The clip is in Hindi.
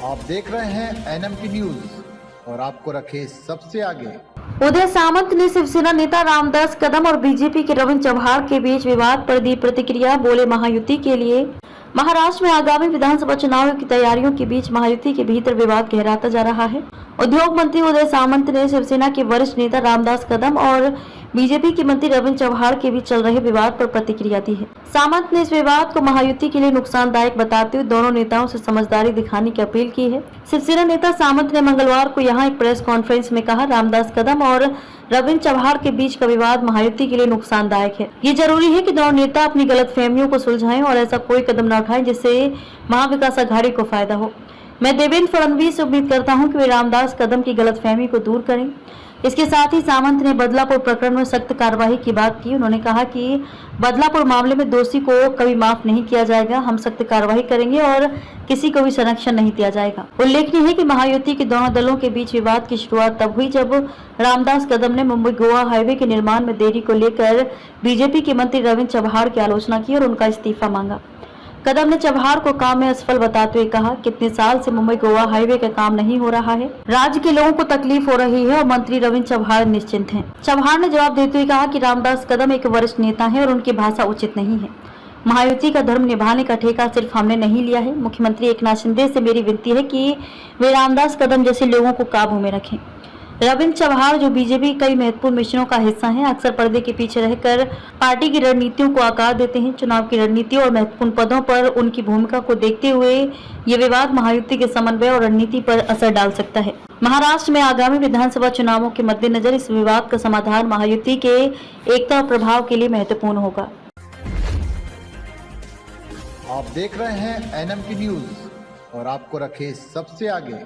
आप देख रहे हैं एनएमटी न्यूज और आपको रखे सबसे आगे। उदय सामंत ने शिवसेना नेता रामदास कदम और बीजेपी के रविंद्र चव्हाण के बीच विवाद पर दी प्रतिक्रिया। बोले, महायुति के लिए महाराष्ट्र में आगामी विधानसभा चुनाव की तैयारियों के बीच महायुति के भीतर विवाद गहराता जा रहा है। उद्योग मंत्री उदय सामंत ने शिवसेना के वरिष्ठ नेता रामदास कदम और बीजेपी के मंत्री रविंद्र चव्हाण के बीच चल रहे विवाद पर प्रतिक्रिया दी है। सामंत ने इस विवाद को महायुति के लिए नुकसानदायक बताते हुए दोनों नेताओं से समझदारी दिखाने की अपील की है। शिवसेना नेता सामंत ने मंगलवार को यहां एक प्रेस कॉन्फ्रेंस में कहा, रामदास कदम और रविंद्र चव्हाण के बीच का विवाद महायुति के लिए नुकसानदायक है। ये जरूरी है कि दोनों नेता अपनी गलतफहमियों को सुलझाएं और ऐसा कोई कदम न उठाएं जिससे महाविकास अघाड़ी को फायदा हो। मैं देवेंद्र फडणवीस से उम्मीद करता हूं कि वे रामदास कदम की गलतफहमी को दूर करें। इसके साथ ही सामंत ने बदलापुर प्रकरण में सख्त कार्रवाई की बात की। उन्होंने कहा कि बदलापुर मामले में दोषी को कभी माफ नहीं किया जाएगा। हम सख्त कार्रवाई करेंगे और किसी को भी संरक्षण नहीं दिया जाएगा। उल्लेखनीय है कि महायुति के दोनों दलों के बीच विवाद की शुरुआत तब हुई जब रामदास कदम ने मुंबई गोवा हाईवे के निर्माण में देरी को लेकर बीजेपी के मंत्री रविंद्र चव्हाण की आलोचना की और उनका इस्तीफा मांगा। कदम ने चव्हाण को काम में असफल बताते हुए कहा, कितने साल से मुंबई गोवा हाईवे का काम नहीं हो रहा है, राज्य के लोगों को तकलीफ हो रही है और मंत्री रविंद्र चव्हाण निश्चिंत हैं। चव्हाण ने जवाब देते हुए कहा कि रामदास कदम एक वरिष्ठ नेता है और उनकी भाषा उचित नहीं है। महायुति का धर्म निभाने का ठेका सिर्फ हमने नहीं लिया है। मुख्यमंत्री एकनाथ शिंदे से मेरी विनती है कि वे रामदास कदम जैसे लोगों को काबू में रखें। रविंद्र चव्हाण जो बीजेपी कई महत्वपूर्ण मिशनों का हिस्सा हैं, अक्सर पर्दे के पीछे रहकर पार्टी की रणनीतियों को आकार देते हैं। चुनाव की रणनीति और महत्वपूर्ण पदों पर उनकी भूमिका को देखते हुए ये विवाद महायुति के समन्वय और रणनीति पर असर डाल सकता है। महाराष्ट्र में आगामी विधानसभा चुनावों के मद्देनजर इस विवाद का समाधान महायुति के एकता और प्रभाव के लिए महत्वपूर्ण होगा। आप देख रहे हैं एनएमटी न्यूज और आपको रखे सबसे आगे।